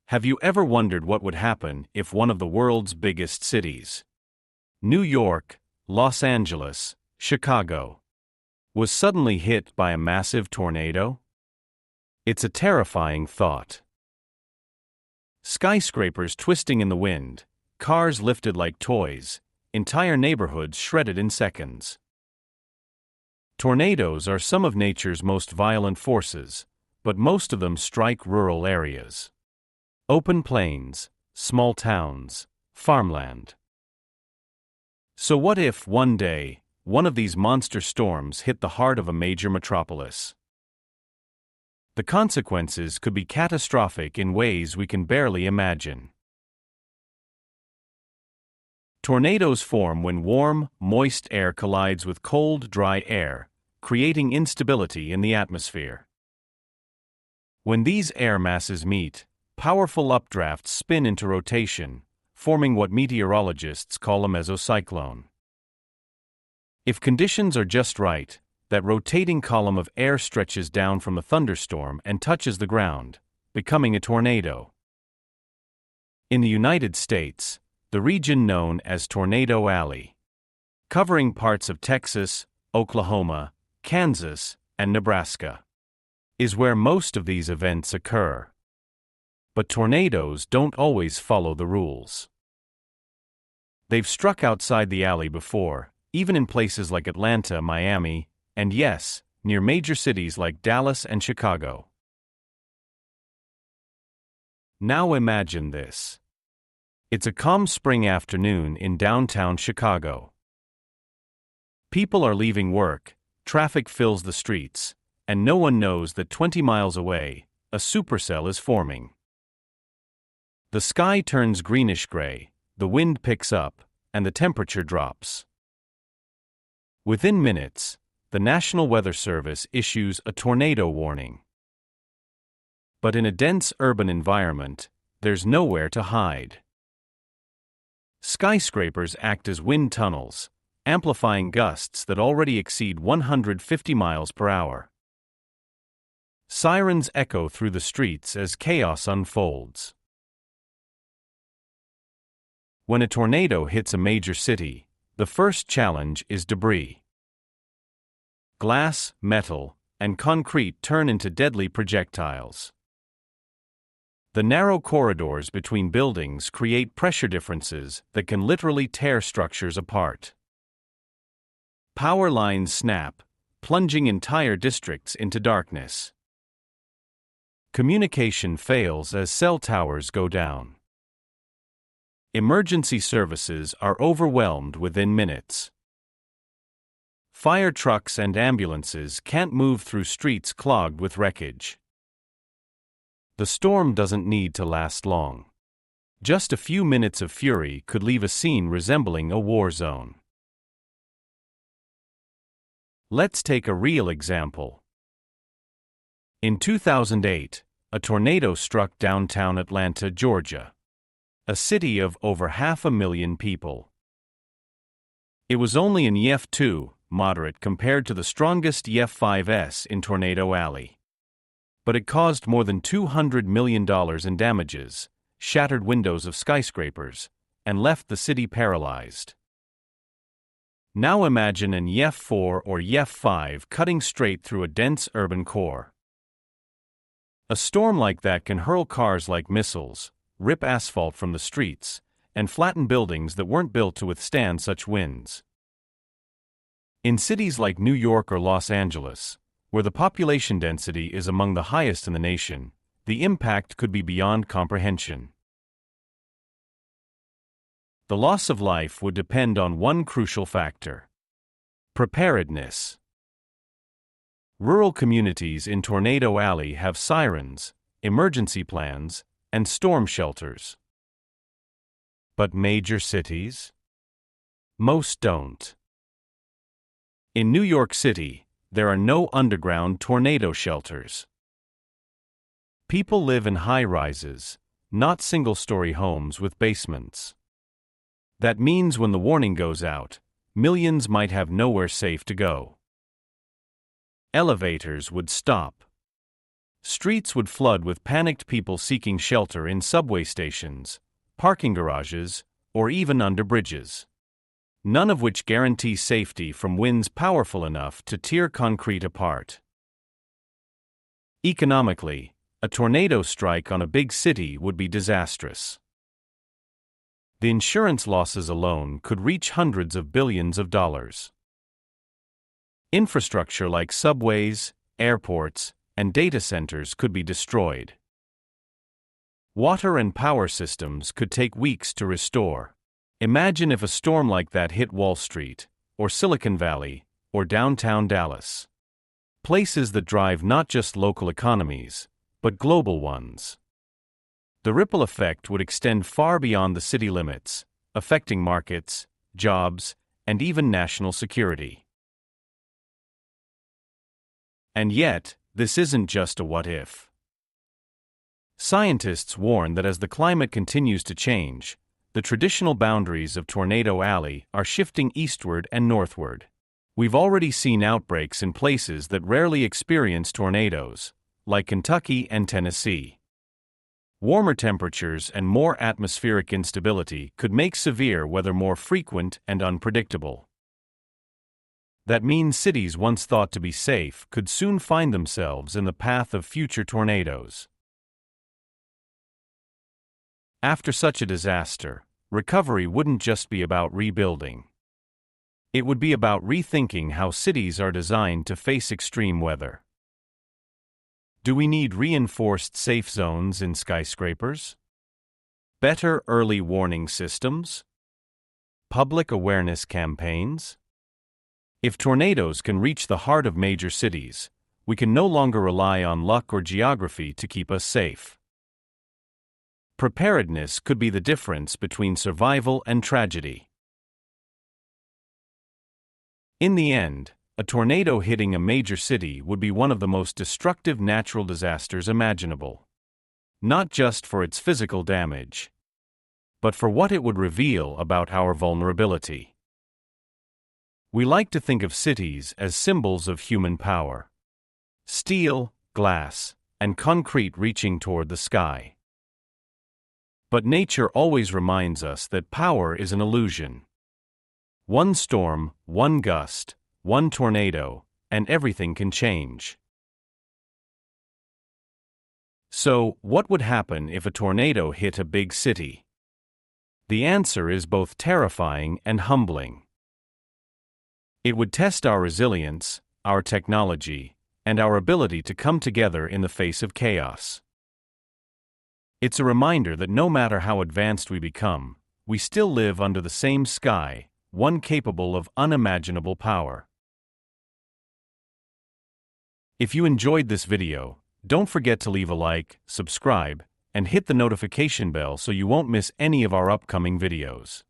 Have you ever wondered what would happen if one of the world's biggest cities, New York, Los Angeles, Chicago, was suddenly hit by a massive tornado? It's a terrifying thought. Skyscrapers twisting in the wind, cars lifted like toys, entire neighborhoods shredded in seconds. Tornadoes are some of nature's most violent forces, but most of them strike rural areas. Open plains, small towns, farmland. So what if, one day, one of these monster storms hit the heart of a major metropolis? The consequences could be catastrophic in ways we can barely imagine. Tornadoes form when warm, moist air collides with cold, dry air, creating instability in the atmosphere. When these air masses meet, powerful updrafts spin into rotation, forming what meteorologists call a mesocyclone. If conditions are just right, that rotating column of air stretches down from a thunderstorm and touches the ground, becoming a tornado. In the United States, the region known as Tornado Alley, covering parts of Texas, Oklahoma, Kansas, and Nebraska, is where most of these events occur. But tornadoes don't always follow the rules. They've struck outside the alley before, even in places like Atlanta, Miami, and yes, near major cities like Dallas and Chicago. Now imagine this. It's a calm spring afternoon in downtown Chicago. People are leaving work, traffic fills the streets, and no one knows that 20 miles away, a supercell is forming. The sky turns greenish-gray, the wind picks up, and the temperature drops. Within minutes, the National Weather Service issues a tornado warning. But in a dense urban environment, there's nowhere to hide. Skyscrapers act as wind tunnels, amplifying gusts that already exceed 150 miles per hour. Sirens echo through the streets as chaos unfolds. When a tornado hits a major city, the first challenge is debris. Glass, metal, and concrete turn into deadly projectiles. The narrow corridors between buildings create pressure differences that can literally tear structures apart. Power lines snap, plunging entire districts into darkness. Communication fails as cell towers go down. Emergency services are overwhelmed within minutes. Fire trucks and ambulances can't move through streets clogged with wreckage. The storm doesn't need to last long. Just a few minutes of fury could leave a scene resembling a war zone. Let's take a real example. In 2008, a tornado struck downtown Atlanta, Georgia, a city of over 500,000 people. It was only an EF5, moderate compared to the strongest EF5s in Tornado Alley. But it caused more than $200 million in damages, shattered windows of skyscrapers, and left the city paralyzed. Now imagine an EF4 or EF5 cutting straight through a dense urban core. A storm like that can hurl cars like missiles, rip asphalt from the streets, and flatten buildings that weren't built to withstand such winds. In cities like New York or Los Angeles, where the population density is among the highest in the nation, the impact could be beyond comprehension. The loss of life would depend on one crucial factor: preparedness. Rural communities in Tornado Alley have sirens, emergency plans, and storm shelters. But major cities? Most don't. In New York City, there are no underground tornado shelters. People live in high-rises, not single-story homes with basements. That means when the warning goes out, millions might have nowhere safe to go. Elevators would stop. Streets would flood with panicked people seeking shelter in subway stations, parking garages, or even under bridges. None of which guarantee safety from winds powerful enough to tear concrete apart. Economically, a tornado strike on a big city would be disastrous. The insurance losses alone could reach hundreds of billions of dollars. Infrastructure like subways, airports, and data centers could be destroyed. Water and power systems could take weeks to restore. Imagine if a storm like that hit Wall Street, or Silicon Valley, or downtown Dallas. Places that drive not just local economies, but global ones. The ripple effect would extend far beyond the city limits, affecting markets, jobs, and even national security. And yet, this isn't just a what-if. Scientists warn that as the climate continues to change, the traditional boundaries of Tornado Alley are shifting eastward and northward. We've already seen outbreaks in places that rarely experience tornadoes, like Kentucky and Tennessee. Warmer temperatures and more atmospheric instability could make severe weather more frequent and unpredictable. That means cities once thought to be safe could soon find themselves in the path of future tornadoes. After such a disaster, recovery wouldn't just be about rebuilding. It would be about rethinking how cities are designed to face extreme weather. Do we need reinforced safe zones in skyscrapers? Better early warning systems? Public awareness campaigns? If tornadoes can reach the heart of major cities, we can no longer rely on luck or geography to keep us safe. Preparedness could be the difference between survival and tragedy. In the end, a tornado hitting a major city would be one of the most destructive natural disasters imaginable. Not just for its physical damage, but for what it would reveal about our vulnerability. We like to think of cities as symbols of human power. Steel, glass, and concrete reaching toward the sky. But nature always reminds us that power is an illusion. One storm, one gust, one tornado, and everything can change. So, what would happen if a tornado hit a big city? The answer is both terrifying and humbling. It would test our resilience, our technology, and our ability to come together in the face of chaos. It's a reminder that no matter how advanced we become, we still live under the same sky, one capable of unimaginable power. If you enjoyed this video, don't forget to leave a like, subscribe, and hit the notification bell so you won't miss any of our upcoming videos.